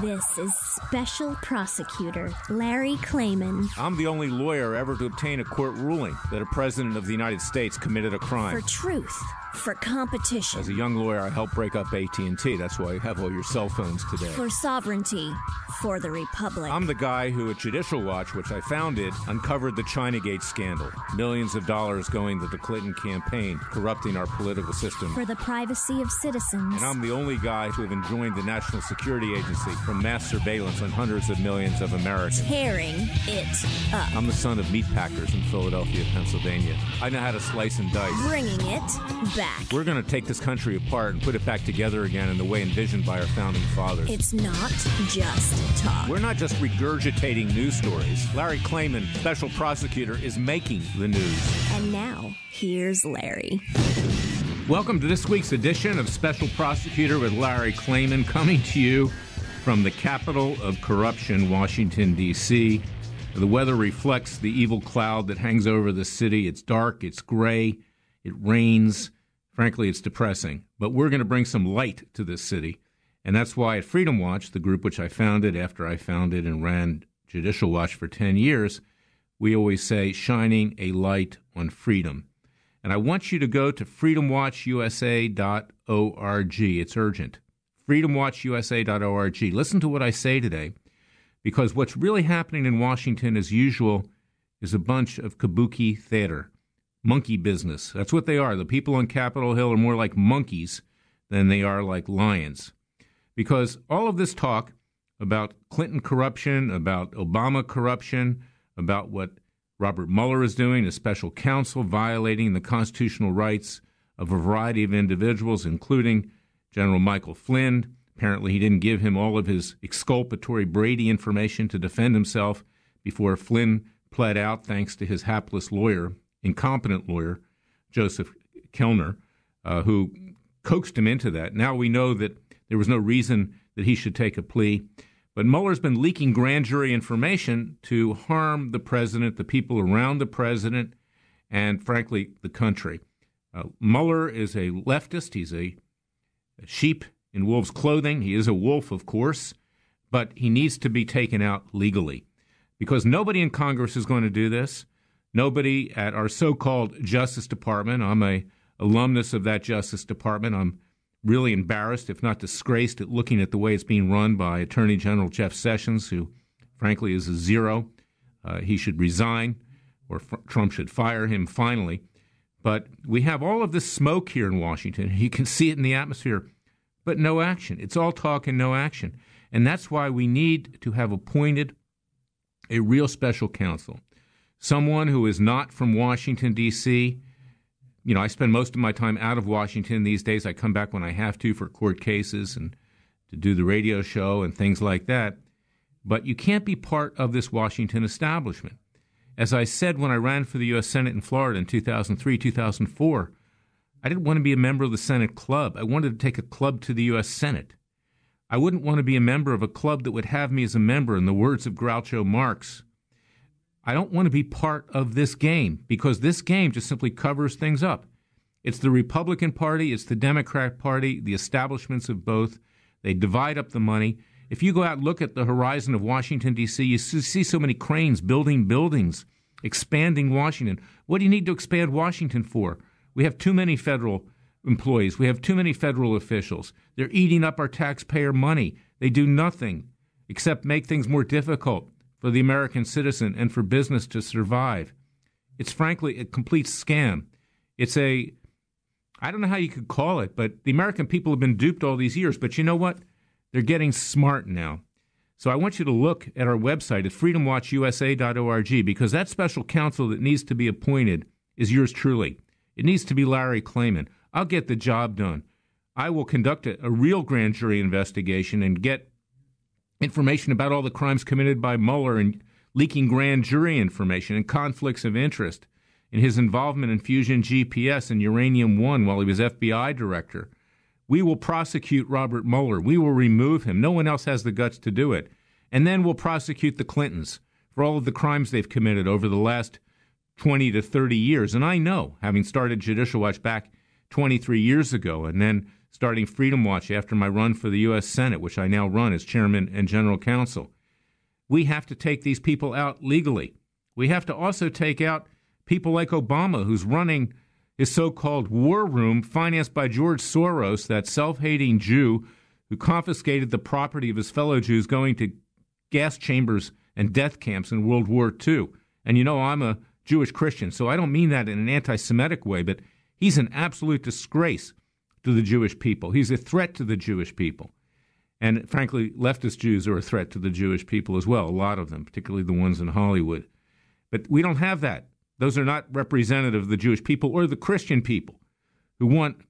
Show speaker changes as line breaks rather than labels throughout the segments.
This is Special Prosecutor Larry Klayman.
I'm the only lawyer ever to obtain a court ruling that a president of the United States committed a crime.
For truth. For competition.
As a young lawyer, I helped break up AT&T. That's why you have all your cell phones today.
For sovereignty. For the Republic.
I'm the guy who at Judicial Watch, which I founded, uncovered the Chinagate scandal. Millions of dollars going to the Clinton campaign, corrupting our political system.
For the privacy of citizens.
And I'm the only guy to have enjoined the National Security Agency from mass surveillance on hundreds of millions of Americans.
Tearing it up.
I'm the son of meatpackers in Philadelphia, Pennsylvania. I know how to slice and dice.
Bringing it back.
We're going to take this country apart and put it back together again in the way envisioned by our founding fathers.
It's not just talk.
We're not just regurgitating news stories. Larry Klayman, special prosecutor, is making the news.
And now, here's Larry.
Welcome to this week's edition of Special Prosecutor with Larry Klayman, coming to you from the capital of corruption, Washington, D.C. The weather reflects the evil cloud that hangs over the city. It's dark, it's gray, it rains. Frankly, it's depressing. But we're going to bring some light to this city. And that's why at Freedom Watch, the group which I founded after I founded and ran Judicial Watch for 10 years, we always say, shining a light on freedom. And I want you to go to freedomwatchusa.org. It's urgent. freedomwatchusa.org. Listen to what I say today, because what's really happening in Washington, as usual, is a bunch of kabuki theater. Monkey business. That's what they are. The people on Capitol Hill are more like monkeys than they are like lions. Because all of this talk about Clinton corruption, about Obama corruption, about what Robert Mueller is doing, a special counsel violating the constitutional rights of a variety of individuals, including General Michael Flynn. Apparently he didn't give him all of his exculpatory Brady information to defend himself before Flynn pled out, thanks to his hapless lawyer, incompetent lawyer, Joseph Kellner, who coaxed him into that. Now we know that there was no reason that he should take a plea. But Mueller's been leaking grand jury information to harm the president, the people around the president, and, frankly, the country. Mueller is a leftist. He's a sheep in wolf's clothing. He is a wolf, of course, but he needs to be taken out legally, because nobody in Congress is going to do this. Nobody at our so-called Justice Department. I'm an alumnus of that Justice Department. I'm really embarrassed, if not disgraced, at looking at the way it's being run by Attorney General Jeff Sessions, who, frankly, is a zero. He should resign, or Trump should fire him finally. But we have all of this smoke here in Washington. You can see it in the atmosphere, but no action. It's all talk and no action. And that's why we need to have appointed a real special counsel. Someone who is not from Washington, D.C. You know, I spend most of my time out of Washington these days. I come back when I have to for court cases and to do the radio show and things like that. But you can't be part of this Washington establishment. As I said when I ran for the U.S. Senate in Florida in 2003, 2004, I didn't want to be a member of the Senate club. I wanted to take a club to the U.S. Senate. I wouldn't want to be a member of a club that would have me as a member, in the words of Groucho Marx. I don't want to be part of this game, because this game just simply covers things up. It's the Republican Party, it's the Democrat Party, the establishments of both. They divide up the money. If you go out and look at the horizon of Washington, D.C., you see so many cranes building buildings, expanding Washington. What do you need to expand Washington for? We have too many federal employees. We have too many federal officials. They're eating up our taxpayer money. They do nothing except make things more difficult for the American citizen and for business to survive. It's frankly a complete scam. I don't know how you could call it, but the American people have been duped all these years. But you know what? They're getting smart now. So I want you to look at our website at freedomwatchusa.org, because that special counsel that needs to be appointed is yours truly. It needs to be Larry Klayman. I'll get the job done. I will conduct a real grand jury investigation and get information about all the crimes committed by Mueller and leaking grand jury information and conflicts of interest in his involvement in Fusion GPS and Uranium One while he was FBI director. We will prosecute Robert Mueller. We will remove him. No one else has the guts to do it. And then we'll prosecute the Clintons for all of the crimes they've committed over the last 20 to 30 years. And I know, having started Judicial Watch back 23 years ago and then starting Freedom Watch after my run for the U.S. Senate, which I now run as chairman and general counsel. We have to take these people out legally. We have to also take out people like Obama, who's running his so-called war room financed by George Soros, that self-hating Jew who confiscated the property of his fellow Jews going to gas chambers and death camps in World War II. And you know, I'm a Jewish Christian, so I don't mean that in an anti-Semitic way, but he's an absolute disgrace to the Jewish people. He's a threat to the Jewish people. And frankly, leftist Jews are a threat to the Jewish people as well, a lot of them, particularly the ones in Hollywood. But we don't have that. Those are not representative of the Jewish people or the Christian people who want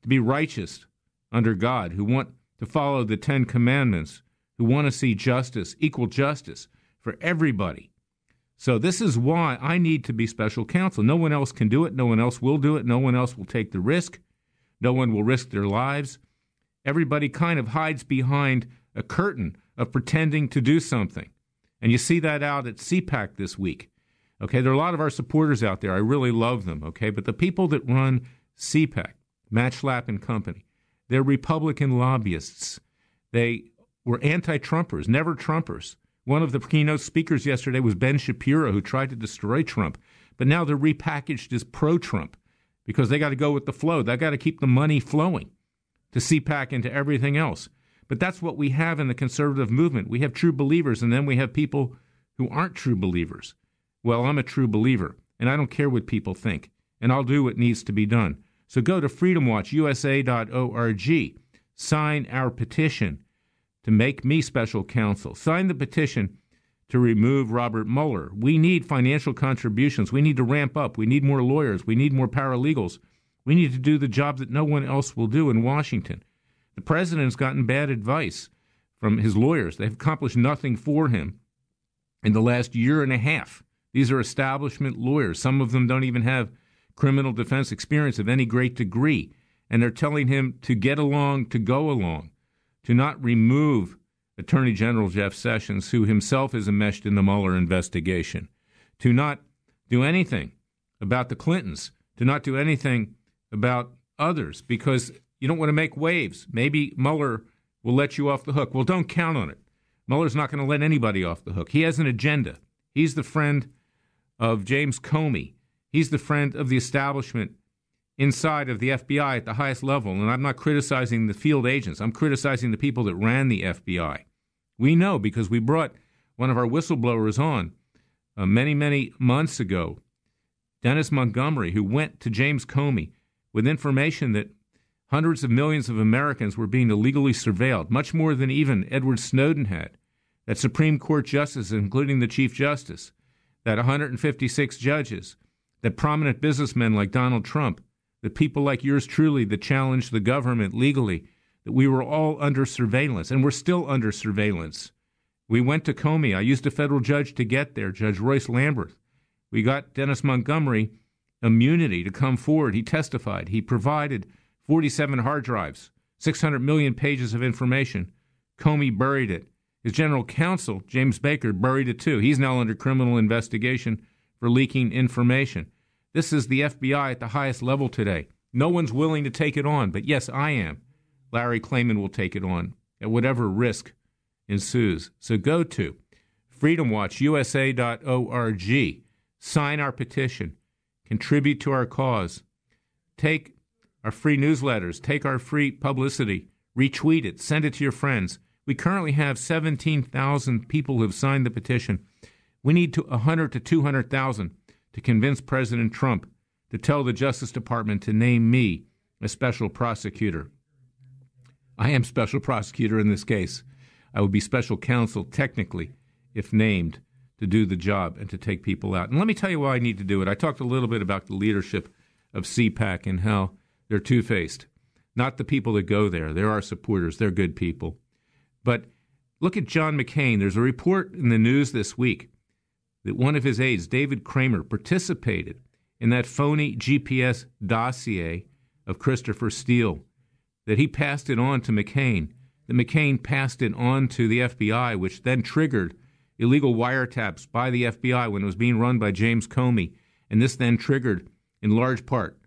to be righteous under God, who want to follow the Ten Commandments, who want to see justice, equal justice for everybody. So this is why I need to be special counsel. No one else can do it. No one else will do it. No one else will take the risk. No one will risk their lives. Everybody kind of hides behind a curtain of pretending to do something. And you see that out at CPAC this week. Okay, there are a lot of our supporters out there. I really love them, okay? But the people that run CPAC, Matt Schlapp and company, they're Republican lobbyists. They were anti-Trumpers, never Trumpers. One of the keynote speakers yesterday was Ben Shapiro, who tried to destroy Trump. But now they're repackaged as pro-Trump because they got to go with the flow. They got to keep the money flowing to CPAC and to everything else. But that's what we have in the conservative movement. We have true believers, and then we have people who aren't true believers. Well, I'm a true believer, and I don't care what people think, and I'll do what needs to be done. So go to freedomwatchusa.org, sign our petition to make me special counsel. Sign the petition to remove Robert Mueller. We need financial contributions. We need to ramp up. We need more lawyers. We need more paralegals. We need to do the job that no one else will do in Washington. The president's gotten bad advice from his lawyers. They've accomplished nothing for him in the last year and a half. These are establishment lawyers. Some of them don't even have criminal defense experience of any great degree. And they're telling him to get along, to go along, to not remove Attorney General Jeff Sessions, who himself is enmeshed in the Mueller investigation, to not do anything about the Clintons, to not do anything about others, because you don't want to make waves. Maybe Mueller will let you off the hook. Well, don't count on it. Mueller's not going to let anybody off the hook. He has an agenda. He's the friend of James Comey. He's the friend of the establishment inside of the FBI at the highest level. And I'm not criticizing the field agents. I'm criticizing the people that ran the FBI. We know because we brought one of our whistleblowers on many, many months ago, Dennis Montgomery, who went to James Comey with information that hundreds of millions of Americans were being illegally surveilled, much more than even Edward Snowden had, that Supreme Court justices, including the Chief Justice, that 156 judges, that prominent businessmen like Donald Trump, that people like yours truly that challenged the government legally, that we were all under surveillance, and we're still under surveillance. We went to Comey. I used a federal judge to get there, Judge Royce Lambert. We got Dennis Montgomery immunity to come forward. He testified. He provided 47 hard drives, 600 million pages of information. Comey buried it. His general counsel, James Baker, buried it too. He's now under criminal investigation for leaking information. This is the FBI at the highest level today. No one's willing to take it on, but yes, I am. Larry Klayman will take it on at whatever risk ensues. So go to freedomwatchusa.org, sign our petition, contribute to our cause, take our free newsletters, take our free publicity, retweet it, send it to your friends. We currently have 17,000 people who have signed the petition. We need to 100 to 200,000 to convince President Trump to tell the Justice Department to name me as special prosecutor. I am special prosecutor in this case. I would be special counsel technically if named to do the job and to take people out. And let me tell you why I need to do it. I talked a little bit about the leadership of CPAC and how they're two-faced. Not the people that go there. They're our supporters. They're good people. But look at John McCain. There's a report in the news this week that one of his aides, David Kramer, participated in that phony GPS dossier of Christopher Steele, that he passed it on to McCain, that McCain passed it on to the FBI, which then triggered illegal wiretaps by the FBI when it was being run by James Comey. And this then triggered, in large part,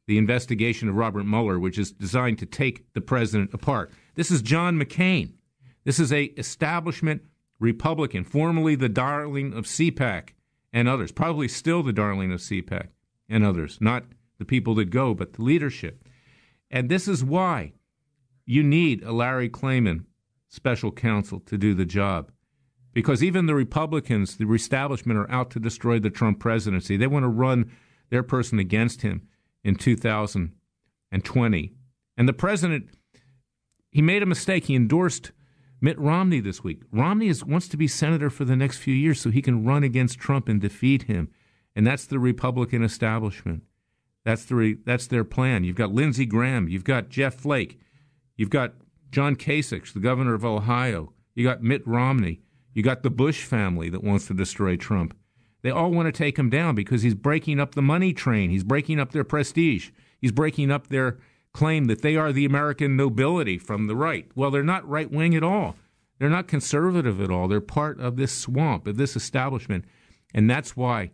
the investigation of Robert Mueller, which is designed to take the president apart. This is John McCain. This is a establishment Republican, formerly the darling of CPAC and others, probably still the darling of CPAC and others, not the people that go, but the leadership. And this is why you need a Larry Klayman special counsel to do the job. Because even the Republicans, the establishment, are out to destroy the Trump presidency. They want to run their person against him in 2020. And the president, he made a mistake. He endorsed Mitt Romney this week. Romney wants to be senator for the next few years so he can run against Trump and defeat him. And that's the Republican establishment. That's their plan. You've got Lindsey Graham. You've got Jeff Flake. You've got John Kasich, the governor of Ohio. You got Mitt Romney. You got the Bush family that wants to destroy Trump. They all want to take him down because he's breaking up the money train. He's breaking up their prestige. He's breaking up their claim that they are the American nobility from the right. Well, they're not right-wing at all. They're not conservative at all. They're part of this swamp, of this establishment. And that's why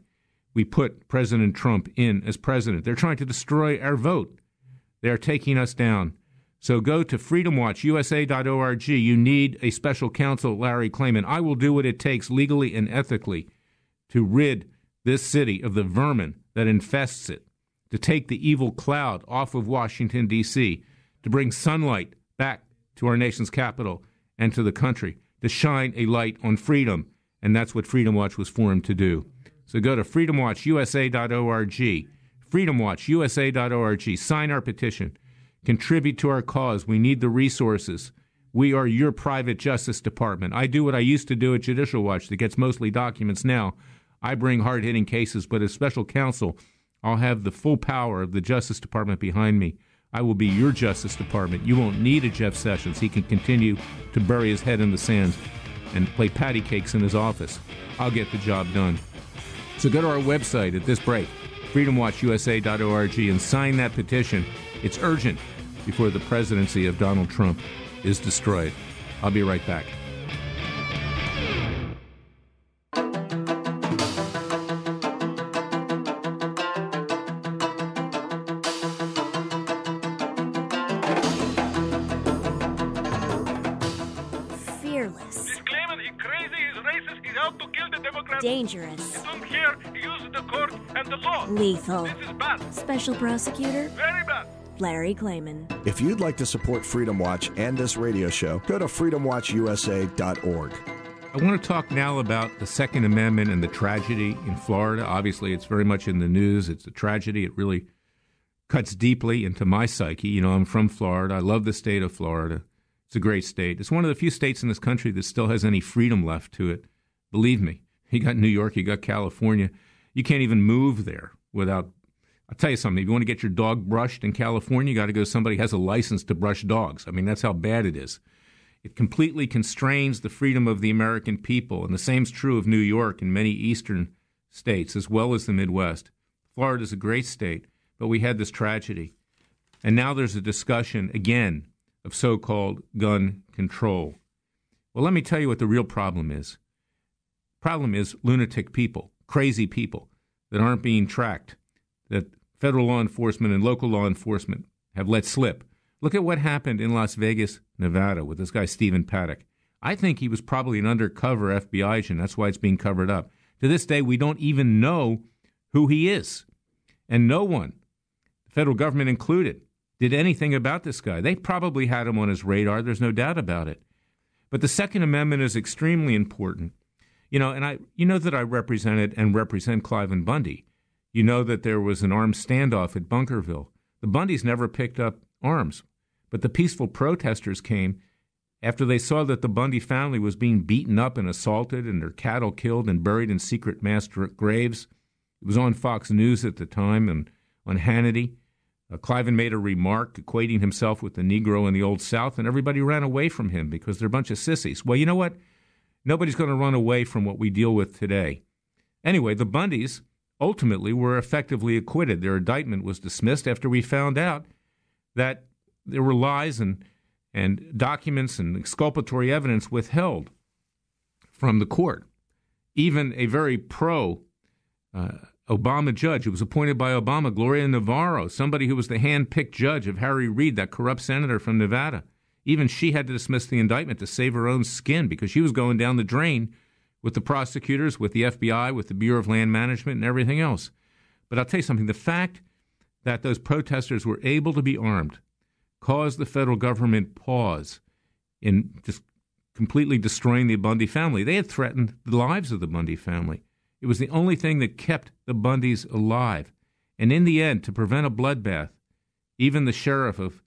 we put President Trump in as president. They're trying to destroy our vote. They are taking us down. So go to freedomwatchusa.org. You need a special counsel, Larry Klayman. I will do what it takes legally and ethically to rid this city of the vermin that infests it, to take the evil cloud off of Washington, D.C., to bring sunlight back to our nation's capital and to the country, to shine a light on freedom. And that's what Freedom Watch was formed to do. So go to freedomwatchusa.org, freedomwatchusa.org. Sign our petition. Contribute to our cause. We need the resources. We are your private Justice Department. I do what I used to do at Judicial Watch that gets mostly documents now. I bring hard-hitting cases, but as special counsel, I'll have the full power of the Justice Department behind me. I will be your Justice Department. You won't need a Jeff Sessions. He can continue to bury his head in the sand and play patty cakes in his office. I'll get the job done. So go to our website at this break, freedomwatchusa.org, and sign that petition. It's urgent before the presidency of Donald Trump is destroyed. I'll be right back.
Fearless.
He's claiming he's crazy, he's racist, he's out to kill the Democrats.
Dangerous.
You don't care, he uses the court and the law.
Lethal.
This is bad.
Special prosecutor
Very bad.
Larry Klayman.
If you'd like to support Freedom Watch and this radio show, go to freedomwatchusa.org.
I want to talk now about the Second Amendment and the tragedy in Florida. Obviously, it's very much in the news. It's a tragedy. It really cuts deeply into my psyche. You know, I'm from Florida. I love the state of Florida. It's a great state. It's one of the few states in this country that still has any freedom left to it. Believe me, you got New York, you got California. You can't even move there without... I'll tell you something. If you want to get your dog brushed in California, you got to go to somebody who has a license to brush dogs. I mean, that's how bad it is. It completely constrains the freedom of the American people, and the same's true of New York and many eastern states, as well as the Midwest. Florida is a great state, but we had this tragedy. And now there's a discussion, again, of so-called gun control. Well, let me tell you what the real problem is. Problem is lunatic people, crazy people that aren't being tracked, that federal law enforcement and local law enforcement have let slip. Look at what happened in Las Vegas, Nevada, with this guy, Stephen Paddock. I think he was probably an undercover FBI agent. That's why it's being covered up. To this day, we don't even know who he is. And no one, the federal government included, did anything about this guy. They probably had him on his radar. There's no doubt about it. But the Second Amendment is extremely important. You know, and you know that I represented and represent Clive Bundy. You know that there was an armed standoff at Bunkerville. The Bundys never picked up arms, but the peaceful protesters came after they saw that the Bundy family was being beaten up and assaulted and their cattle killed and buried in secret mass graves. It was on Fox News at the time and on Hannity. Cliven made a remark equating himself with the Negro in the Old South, and everybody ran away from him because they're a bunch of sissies. Well, you know what? Nobody's going to run away from what we deal with today. Anyway, the Bundys ultimately were effectively acquitted. Their indictment was dismissed after we found out that there were lies and documents and exculpatory evidence withheld from the court. Even a very pro-Obama Obama judge who was appointed by Obama, Gloria Navarro, somebody who was the hand-picked judge of Harry Reid, that corrupt senator from Nevada. Even she had to dismiss the indictment to save her own skin because she was going down the drain with the prosecutors, with the FBI, with the Bureau of Land Management, and everything else. But I'll tell you something. The fact that those protesters were able to be armed caused the federal government pause in just completely destroying the Bundy family. They had threatened the lives of the Bundy family. It was the only thing that kept the Bundys alive. And in the end, to prevent a bloodbath, even the sheriff of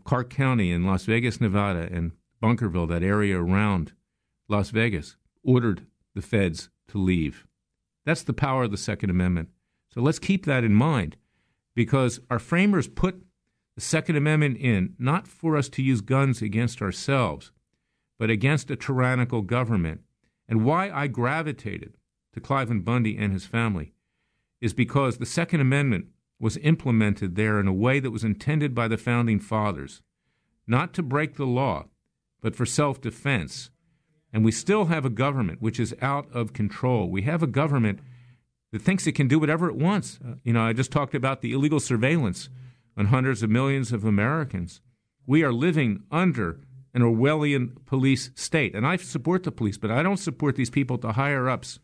Clark County in Las Vegas, Nevada, and Bunkerville, that area around Las Vegas, ordered the feds to leave. That's the power of the Second Amendment. So let's keep that in mind, because our framers put the Second Amendment in not for us to use guns against ourselves, but against a tyrannical government. And why I gravitated to Cliven Bundy and his family is because the Second Amendment was implemented there in a way that was intended by the Founding Fathers, not to break the law, but for self-defense. And we still have a government which is out of control. We have a government that thinks it can do whatever it wants. I just talked about the illegal surveillance on hundreds of millions of Americans. We are living under an Orwellian police state. And I support the police, but I don't support these people, the higher-ups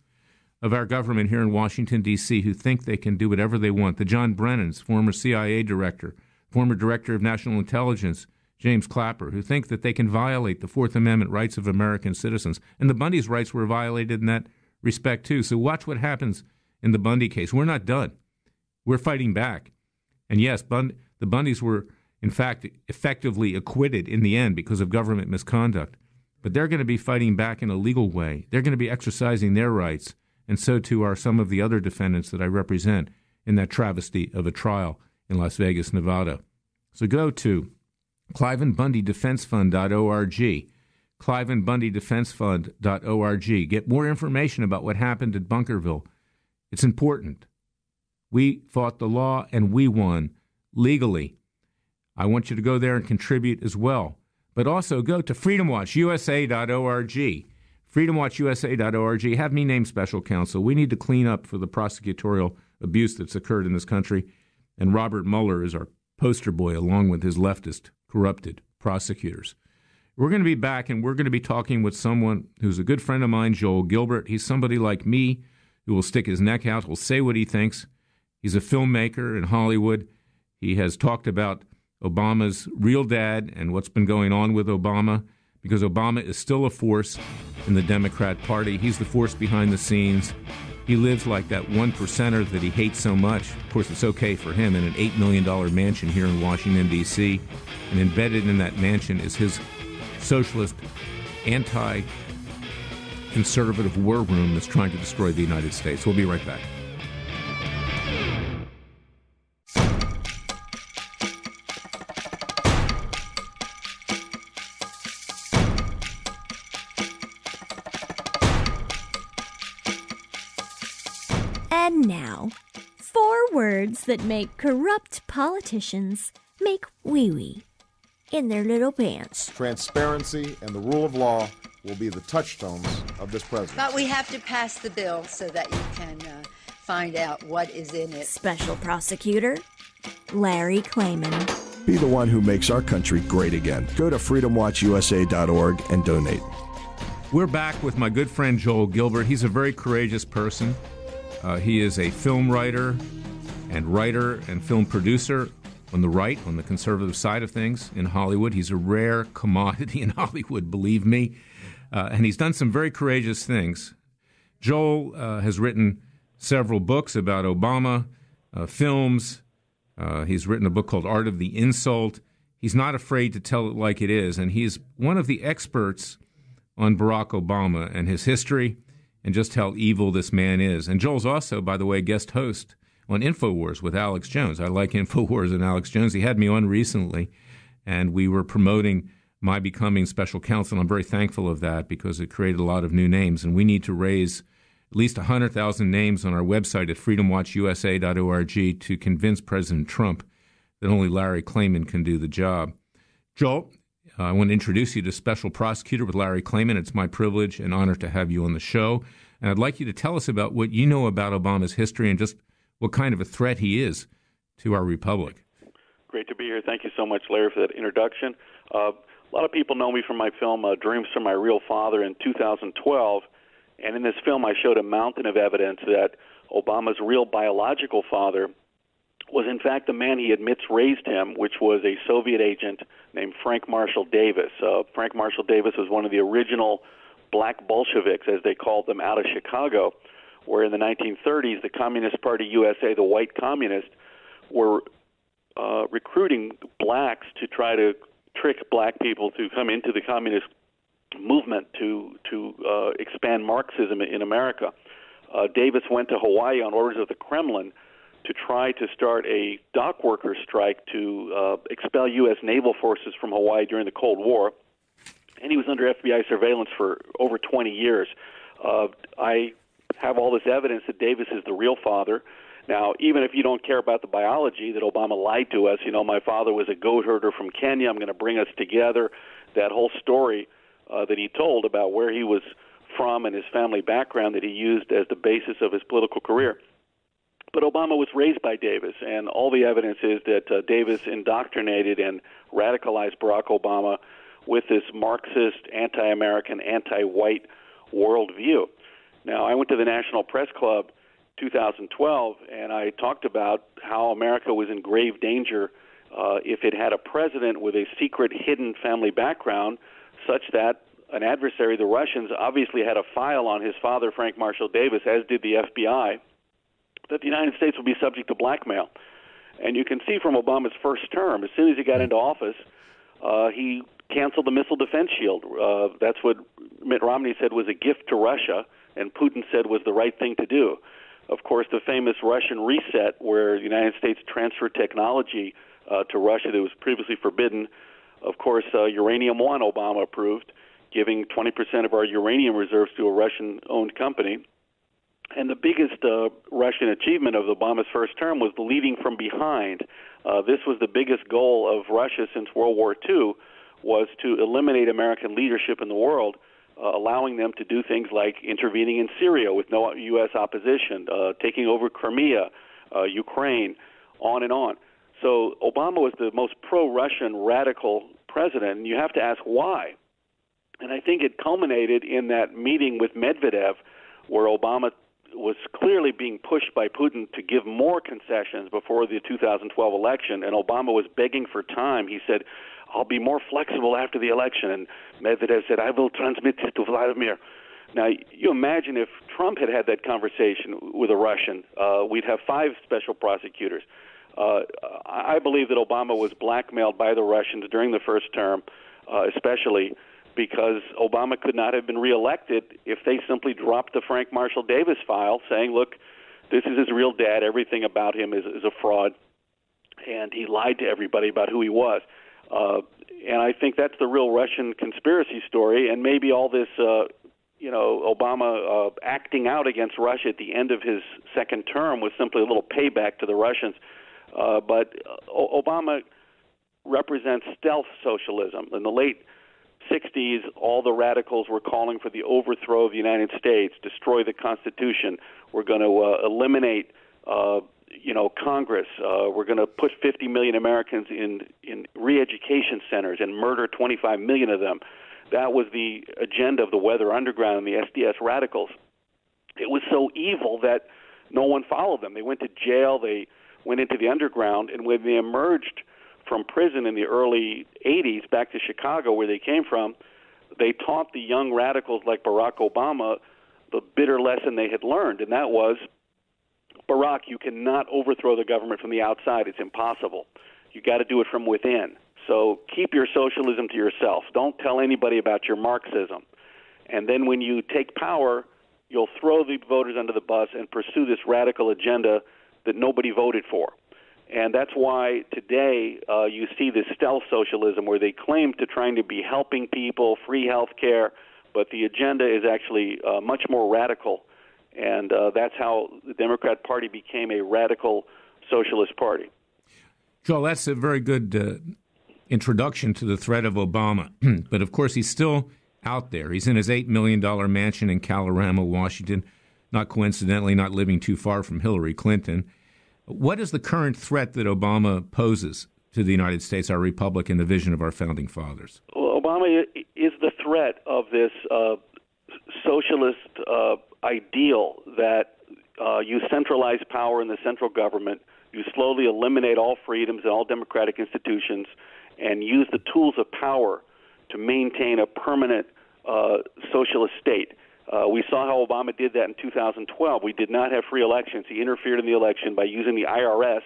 of our government here in Washington, D.C., who think they can do whatever they want. The John Brennans, former CIA director, former director of national intelligence, James Clapper, who think that they can violate the Fourth Amendment rights of American citizens. And the Bundy's rights were violated in that respect, too. So watch what happens in the Bundy case. We're not done. We're fighting back. And yes, the Bundys were, in fact, effectively acquitted in the end because of government misconduct. But they're going to be fighting back in a legal way. They're going to be exercising their rights, and so too are some of the other defendants that I represent in that travesty of a trial in Las Vegas, Nevada. So go to ClivenBundyDefenseFund.org, ClivenBundyDefenseFund.org. Get more information about what happened at Bunkerville. It's important. We fought the law, and we won legally. I want you to go there and contribute as well. But also go to FreedomWatchUSA.org. FreedomWatchUSA.org. Have me named special counsel. We need to clean up for the prosecutorial abuse that's occurred in this country. And Robert Mueller is our poster boy, along with his leftist, corrupted prosecutors. We're going to be back, and we're going to be talking with someone who's a good friend of mine, Joel Gilbert. He's somebody like me who will stick his neck out, will say what he thinks. He's a filmmaker in Hollywood. He has talked about Obama's real dad and what's been going on with Obama, because Obama is still a force in the Democrat Party. He's the force behind the scenes. He lives like that 1%er that he hates so much. Of course, it's okay for him in an $8 million mansion here in Washington, D.C. And embedded in that mansion is his socialist, anti-conservative war room that's trying to destroy the United States. We'll be right back.
And now, 4 words that make corrupt politicians make wee-wee in their little pants.
Transparency and the rule of law will be the touchstones of this presidency.
But we have to pass the bill so that you can find out what is in it.
Special Prosecutor Larry Klayman.
Be the one who makes our country great again. Go to freedomwatchusa.org and donate.
We're back with my good friend Joel Gilbert. He's a very courageous person. He is a film writer and film producer on the right, on the conservative side of things in Hollywood. He's a rare commodity in Hollywood, believe me. And he's done some very courageous things. Joel has written several books about Obama, films. He's written a book called Art of the Insult. He's not afraid to tell it like it is. And he's one of the experts on Barack Obama and his history and just how evil this man is. And Joel's also, by the way, guest host on InfoWars with Alex Jones. I like InfoWars and Alex Jones. He had me on recently, and we were promoting my becoming special counsel. I'm very thankful of that because it created a lot of new names, and we need to raise at least 100,000 names on our website at freedomwatchusa.org to convince President Trump that only Larry Klayman can do the job. Joel, I want to introduce you to Special Prosecutor with Larry Klayman. It's my privilege and honor to have you on the show. And I'd like you to tell us about what you know about Obama's history and just what kind of a threat he is to our republic.
Great to be here. Thank you so much, Larry, for that introduction. A lot of people know me from my film Dreams from My Real Father in 2012, and in this film I showed a mountain of evidence that Obama's real biological father was in fact the man he admits raised him, which was a Soviet agent named Frank Marshall Davis. Frank Marshall Davis was one of the original black Bolsheviks, as they called them, out of Chicago, where in the 1930s the Communist Party USA, the white communists, were recruiting blacks to try to trick black people to come into the communist movement to expand Marxism in America. Davis went to Hawaii on orders of the Kremlin to try to start a dock workers strike to expel U.S. naval forces from Hawaii during the Cold War, and he was under FBI surveillance for over 20 years. I have all this evidence that Davis is the real father. Now, even if you don't care about the biology, that Obama lied to us, my father was a goat herder from Kenya, I'm going to bring us together, that whole story that he told about where he was from and his family background that he used as the basis of his political career. But Obama was raised by Davis, and all the evidence is that Davis indoctrinated and radicalized Barack Obama with this Marxist, anti-American, anti-white worldview. Now, I went to the National Press Club 2012, and I talked about how America was in grave danger if it had a president with a secret, hidden family background, such that an adversary, the Russians, obviously had a file on his father, Frank Marshall Davis, as did the FBI, that the United States would be subject to blackmail. And you can see from Obama's first term, as soon as he got into office, he canceled the Missile Defense Shield. That's what Mitt Romney said was a gift to Russia, and Putin said was the right thing to do. Of course, the famous Russian reset, where the United States transferred technology to Russia that was previously forbidden. Of course, Uranium One, Obama approved, giving 20% of our uranium reserves to a Russian-owned company. And the biggest Russian achievement of Obama's first term was the leading from behind. This was the biggest goal of Russia since World War II, was to eliminate American leadership in the world, allowing them to do things like intervening in Syria with no U.S. opposition, taking over Crimea, Ukraine, on and on. So Obama was the most pro-Russian radical president, and you have to ask why. And I think it culminated in that meeting with Medvedev, where Obama was clearly being pushed by Putin to give more concessions before the 2012 election, and Obama was begging for time. He said, I'll be more flexible after the election, and Medvedev said, I will transmit it to Vladimir. Now, you imagine if Trump had had that conversation with a Russian, we'd have 5 special prosecutors. I believe that Obama was blackmailed by the Russians during the first term, especially because Obama could not have been reelected if they simply dropped the Frank Marshall Davis file saying, look, this is his real dad, everything about him is a fraud, and he lied to everybody about who he was. And I think that's the real Russian conspiracy story, and maybe all this, Obama acting out against Russia at the end of his second term was simply a little payback to the Russians. But Obama represents stealth socialism. In the late 60s, all the radicals were calling for the overthrow of the United States, destroy the Constitution. We're going to eliminate, Congress. We're going to put 50 million Americans in re-education centers and murder 25 million of them. That was the agenda of the Weather Underground and the SDS radicals. It was so evil that no one followed them. They went to jail. They went into the underground, and when they emerged from prison in the early 80s back to Chicago, where they came from, they taught the young radicals like Barack Obama the bitter lesson they had learned, and that was, Barack, you cannot overthrow the government from the outside. It's impossible. You got to do it from within. So keep your socialism to yourself. Don't tell anybody about your Marxism. And then when you take power, you'll throw the voters under the bus and pursue this radical agenda that nobody voted for. And that's why today you see this stealth socialism where they claim to trying to be helping people, free health care, but the agenda is actually much more radical. And that's how the Democrat Party became a radical socialist party.
Joel, that's a very good introduction to the threat of Obama. But, of course, he's still out there. He's in his $8 million mansion in Colorado, Washington, not coincidentally not living too far from Hillary Clinton. What is the current threat that Obama poses to the United States, our republic, and the vision of our founding fathers?
Well, Obama is the threat of this socialist ideal that you centralize power in the central government, you slowly eliminate all freedoms and all democratic institutions, and use the tools of power to maintain a permanent socialist state. We saw how Obama did that in 2012. We did not have free elections. He interfered in the election by using the IRS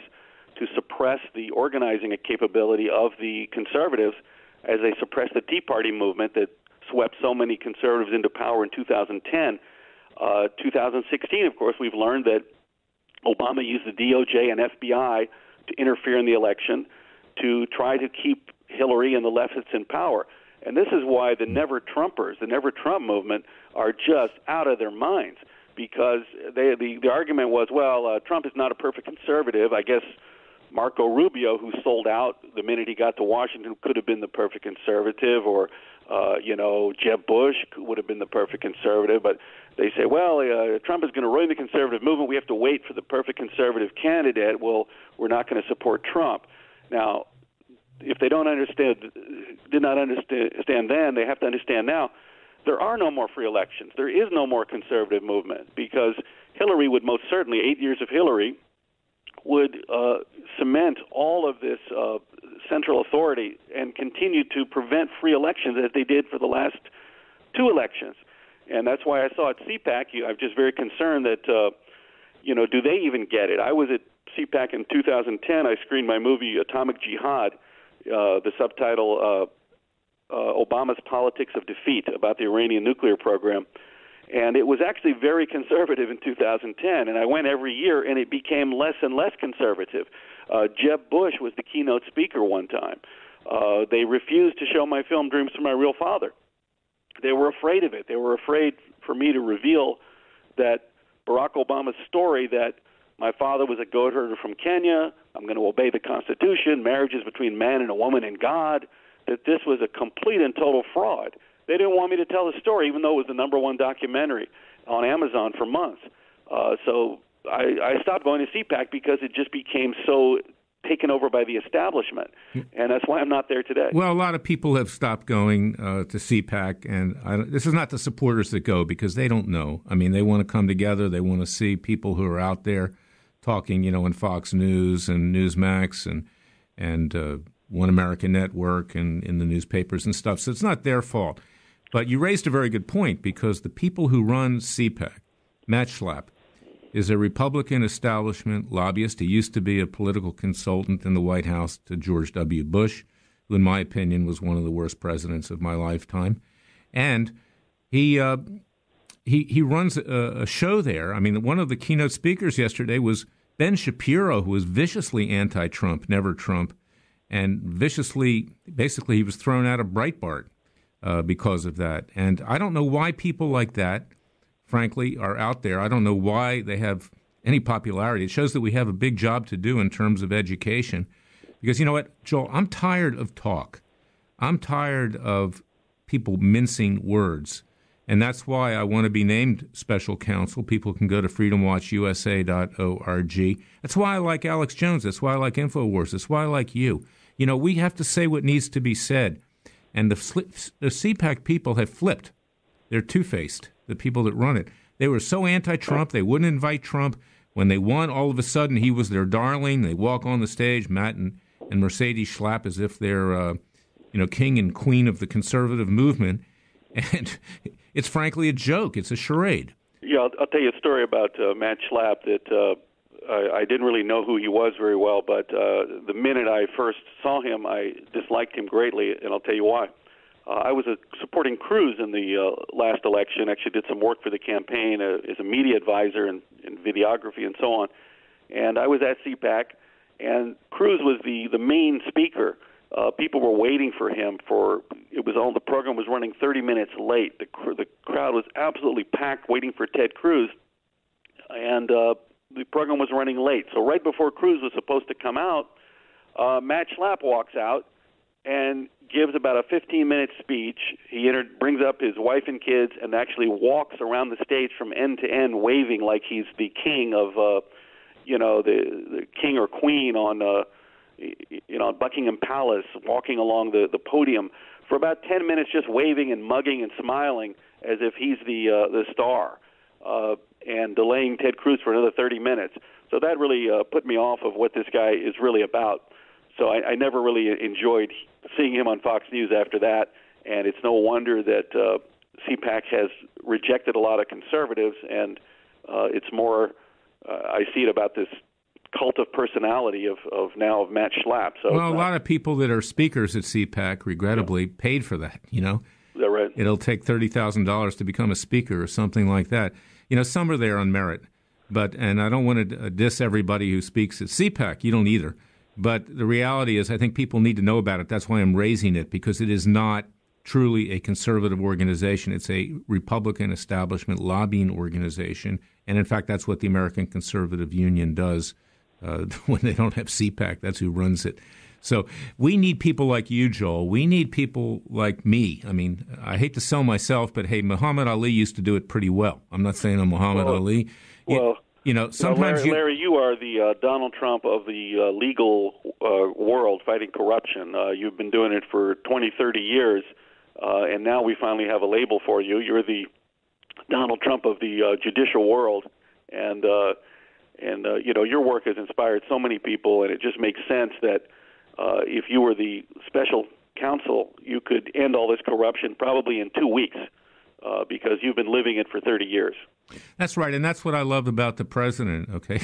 to suppress the organizing capability of the conservatives as they suppressed the Tea Party movement that swept so many conservatives into power in 2010. 2016, of course, we've learned that Obama used the DOJ and FBI to interfere in the election to try to keep Hillary and the leftists in power. And this is why the Never Trumpers, the Never Trump movement, are just out of their minds, because the argument was, well, Trump is not a perfect conservative. I guess Marco Rubio, who sold out the minute he got to Washington, could have been the perfect conservative, or Jeb Bush would have been the perfect conservative. But they say, well, Trump is going to ruin the conservative movement. We have to wait for the perfect conservative candidate. Well, we're not going to support Trump. Now, if they did not understand then, they have to understand now. There are no more free elections. There is no more conservative movement, because Hillary would most certainly, 8 years of Hillary, would cement all of this central authority and continue to prevent free elections as they did for the last two elections. And that's why I saw at CPAC, I'm just very concerned that, do they even get it? I was at CPAC in 2010. I screened my movie Atomic Jihad, the subtitle Obama's Politics of Defeat, about the Iranian nuclear program. And it was actually very conservative in 2010, and I went every year, and it became less and less conservative. Jeb Bush was the keynote speaker one time. They refused to show my film Dreams from My Real Father. They were afraid of it. They were afraid for me to reveal that Barack Obama's story that my father was a goat herder from Kenya, I'm going to obey the Constitution, marriages between man and a woman and God, that this was a complete and total fraud. They didn't want me to tell the story, even though it was the #1 documentary on Amazon for months. So I stopped going to CPAC because it just became so taken over by the establishment, and that's why I'm not there today.
Well, a lot of people have stopped going to CPAC, and this is not the supporters that go because they don't know. I mean, they want to come together. They want to see people who are out there talking, in Fox News and Newsmax and One American Network and in the newspapers and stuff. So it's not their fault. But you raised a very good point, because the people who run CPAC, Matt Schlapp, is a Republican establishment lobbyist. He used to be a political consultant in the White House to George W. Bush, who in my opinion was one of the worst presidents of my lifetime. And he runs a show there. I mean, one of the keynote speakers yesterday was Ben Shapiro, who was viciously anti-Trump, never Trump, and viciously, basically, he was thrown out of Breitbart because of that. And I don't know why people like that, frankly, are out there. I don't know why they have any popularity. It shows that we have a big job to do in terms of education. Because you know what, Joel, I'm tired of talk. I'm tired of people mincing words. And that's why I want to be named special counsel. People can go to freedomwatchusa.org. That's why I like Alex Jones. That's why I like InfoWars. That's why I like you. We have to say what needs to be said. And the CPAC people have flipped. They're two-faced, the people that run it. They were so anti-Trump, they wouldn't invite Trump. When they won, all of a sudden, he was their darling. They walk on the stage, Matt and Mercedes Schlapp, as if they're, king and queen of the conservative movement. And it's frankly a joke. It's a charade.
Yeah, I'll tell you a story about Matt Schlapp that I didn't really know who he was very well, but the minute I first saw him, I disliked him greatly, and I'll tell you why. I was supporting Cruz in the last election, actually did some work for the campaign as a media advisor in videography and so on. And I was at CPAC, and Cruz was the main speaker. People were waiting for him the program was running 30 minutes late. The crowd was absolutely packed waiting for Ted Cruz, and the program was running late. So right before Cruz was supposed to come out, Matt Schlapp walks out and gives about a 15-minute speech. He brings up his wife and kids and actually walks around the stage from end to end waving like he's the king of the king or queen on Buckingham Palace, walking along the podium for about 10 minutes, just waving and mugging and smiling as if he's the star, and delaying Ted Cruz for another 30 minutes. So that really put me off of what this guy is really about. So I never really enjoyed seeing him on Fox News after that, and it's no wonder that CPAC has rejected a lot of conservatives, and it's more, I see it about this cult of personality of Matt Schlapp. So
well, a lot of people that are speakers at CPAC, regrettably, paid for that,
Is that right?
It'll take $30,000 to become a speaker or something like that. Some are there on merit, and I don't want to diss everybody who speaks at CPAC. You don't either. But the reality is I think people need to know about it. That's why I'm raising it, because it is not truly a conservative organization. It's a Republican establishment lobbying organization. And, in fact, that's what the American Conservative Union does when they don't have CPAC. That's who runs it. So we need people like you, Joel. We need people like me. I mean, I hate to sell myself, but, hey, Muhammad Ali used to do it pretty well. I'm not saying I'm Muhammad Ali.
Well,
sometimes
Larry, you are the Donald Trump of the legal world fighting corruption. You've been doing it for 20, 30 years, and now we finally have a label for you. You're the Donald Trump of the judicial world, and your work has inspired so many people, and it just makes sense that if you were the special counsel, you could end all this corruption probably in 2 weeks, because you've been living it for 30 years.
That's right, and that's what I love about the president, okay?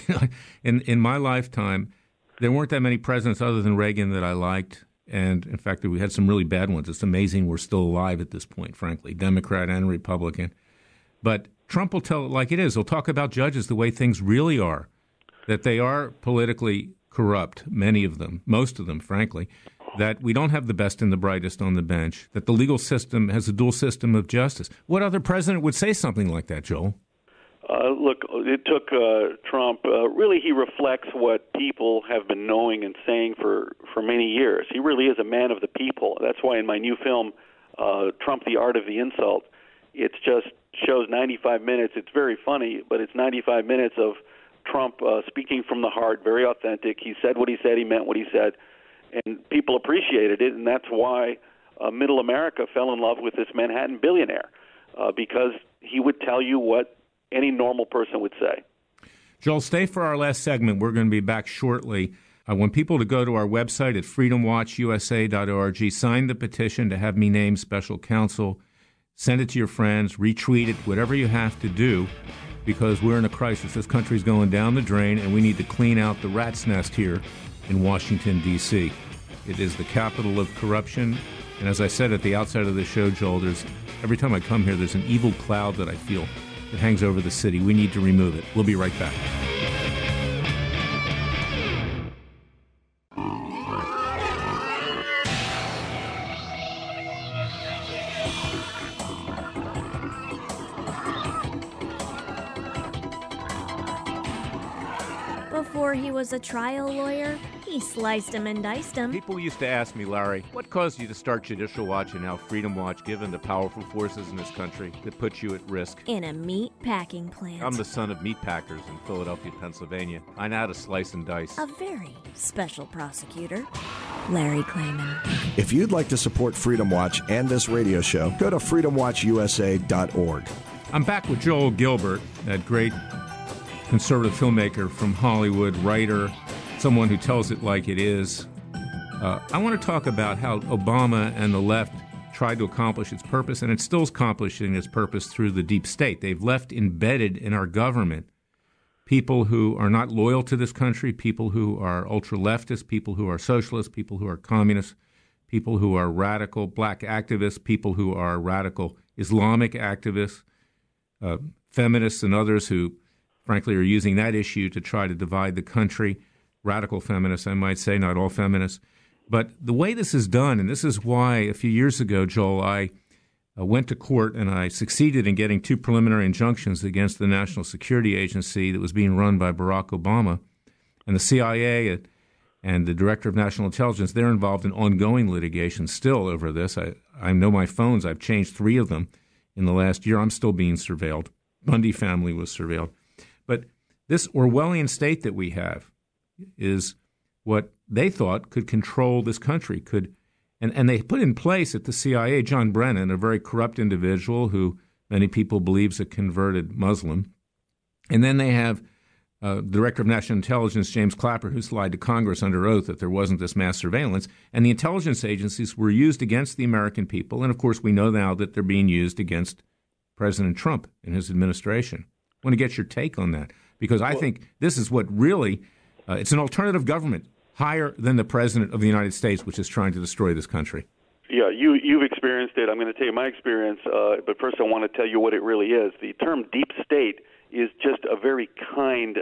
In my lifetime, there weren't that many presidents other than Reagan that I liked, and in fact, we had some really bad ones. It's amazing we're still alive at this point, frankly, Democrat and Republican. But Trump will tell it like it is. He'll talk about judges the way things really are, that they are politically corrupt, many of them, most of them, frankly, that we don't have the best and the brightest on the bench, that the legal system has a dual system of justice. What other president would say something like that, Joel?
Look, it took Trump. Really, he reflects what people have been knowing and saying for many years. He really is a man of the people. That's why in my new film, Trump, The Art of the Insult, it just shows 95 minutes. It's very funny, but it's 95 minutes of Trump speaking from the heart, very authentic. He said what he said. He meant what he said. And people appreciated it, and that's why middle America fell in love with this Manhattan billionaire, because he would tell you what any normal person would say.
Joel, stay for our last segment. We're going to be back shortly. I want people to go to our website at freedomwatchusa.org, sign the petition to have me named special counsel, send it to your friends, retweet it, whatever you have to do, because we're in a crisis. This country's going down the drain, and we need to clean out the rat's nest here in Washington, D.C. It is the capital of corruption. And as I said at the outset of the show, Joel, every time I come here, there's an evil cloud that I feel that hangs over the city. We need to remove it. We'll be right back.
Before he was a trial lawyer, he sliced him and diced him.
People used to ask me, Larry, what caused you to start Judicial Watch and now Freedom Watch, given the powerful forces in this country that put you at risk?
In a meat packing plant.
I'm the son of meat packers in Philadelphia, Pennsylvania. I know how to slice and dice.
A very special prosecutor, Larry Klayman.
If you'd like to support Freedom Watch and this radio show, go to freedomwatchusa.org.
I'm back with Joel Gilbert, that great conservative filmmaker from Hollywood, writer, someone who tells it like it is. I want to talk about how Obama and the left tried to accomplish its purpose, and it's still accomplishing its purpose through the deep state. They've left embedded in our government people who are not loyal to this country, people who are ultra-leftist, people who are socialists, people who are communists, people who are radical black activists, people who are radical Islamic activists, feminists and others who frankly, are using that issue to try to divide the country. Radical feminists, I might say, not all feminists. But the way this is done, and this is why a few years ago, Joel, I went to court and I succeeded in getting 2 preliminary injunctions against the National Security Agency that was being run by Barack Obama. And the CIA and the Director of National Intelligence, they're involved in ongoing litigation still over this. I know my phones. I've changed 3 of them in the last year. I'm still being surveilled. Bundy family was surveilled. But This Orwellian state that we have is what they thought could control this country, and they put in place at the CIA John Brennan, a very corrupt individual who many people believe is a converted Muslim. And then they have Director of National Intelligence James Clapper, who's lied to Congress under oath that there wasn't this mass surveillance. And the intelligence agencies were used against the American people. And, of course, we know now that they're being used against President Trump and his administration. I want to get your take on that, because I think this is what really it's an alternative government higher than the President of the United States, which is trying to destroy this country.
Yeah, you've experienced it. I'm going to tell you my experience, but first I want to tell you what it really is. The term deep state is just a very kind,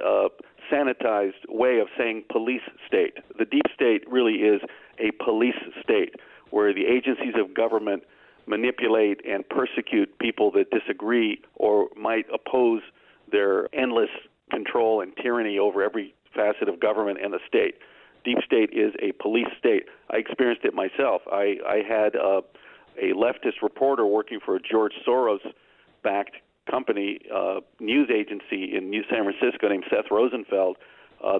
sanitized way of saying police state. The deep state really is a police state where the agencies of government manipulate and persecute people that disagree or might oppose their endless control and tyranny over every facet of government and the state. Deep state is a police state. I experienced it myself. I had a leftist reporter working for a George Soros-backed company, news agency in New San Francisco named Seth Rosenfeld.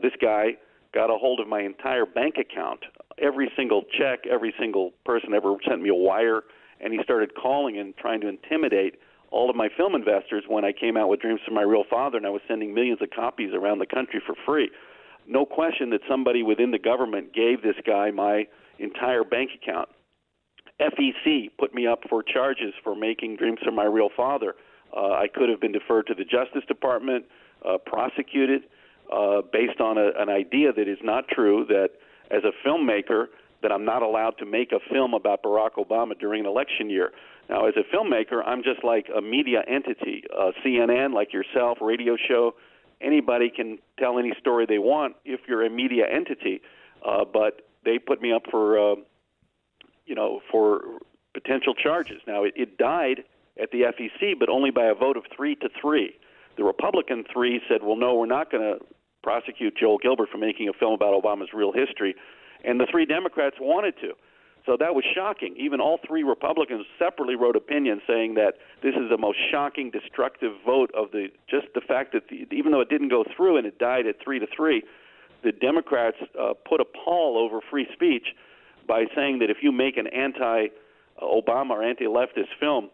This guy got a hold of my entire bank account, every single check, every single person ever sent me a wire, and he started calling and trying to intimidate all of my film investors when I came out with Dreams from My Real Father, and I was sending millions of copies around the country for free. No question that somebody within the government gave this guy my entire bank account. FEC put me up for charges for making Dreams from My Real Father. I could have been deferred to the Justice Department, prosecuted based on an idea that is not true, that as a filmmaker that I'm not allowed to make a film about Barack Obama during an election year. Now, as a filmmaker, I'm just like a media entity, CNN, like yourself, radio show. Anybody can tell any story they want if you're a media entity, but they put me up for potential charges. Now, it died at the FEC, but only by a vote of 3-3. The Republican 3 said, well, no, we're not going to prosecute Joel Gilbert for making a film about Obama's real history, and the 3 Democrats wanted to. So that was shocking. Even all 3 Republicans separately wrote opinions saying that this is the most shocking, destructive vote of the fact that even though it didn't go through and it died at 3-3, the Democrats put a pall over free speech by saying that if you make an anti-Obama or anti-leftist film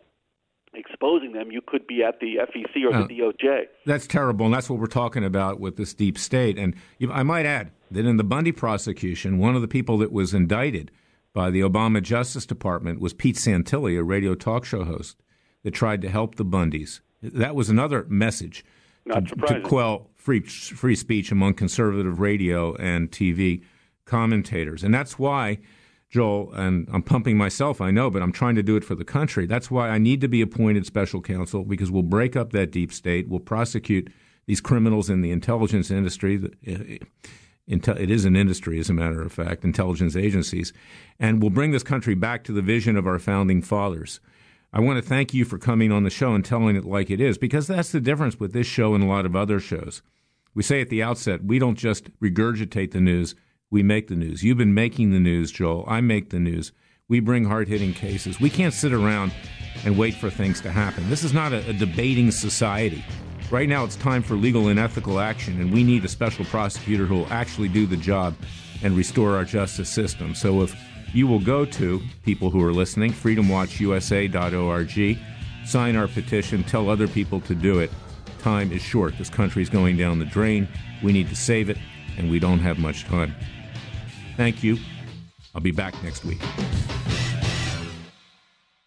exposing them, you could be at the FEC or the DOJ. That's
terrible, and that's what we're talking about with this deep state. And I might add that in the Bundy prosecution, one of the people that was indicted by the Obama Justice Department was Pete Santilli, a radio talk show host that tried to help the Bundys. That was another message to quell free speech among conservative radio and TV commentators. And that's why, Joel, and I'm pumping myself, I know, but I'm trying to do it for the country. That's why I need to be appointed special counsel, because we'll break up that deep state. We'll prosecute these criminals in the intelligence industry. It is an industry, as a matter of fact, intelligence agencies, and we'll bring this country back to the vision of our founding fathers. I want to thank you for coming on the show and telling it like it is, because that's the difference with this show and a lot of other shows. We say at the outset, we don't just regurgitate the news, we make the news. You've been making the news, Joel. I make the news. We bring hard-hitting cases. We can't sit around and wait for things to happen. This is not a debating society. Right now it's time for legal and ethical action, and we need a special prosecutor who will actually do the job and restore our justice system. So if you will go to, people who are listening, freedomwatchusa.org, sign our petition, tell other people to do it. Time is short. This country is going down the drain. We need to save it, and we don't have much time. Thank you. I'll be back next week.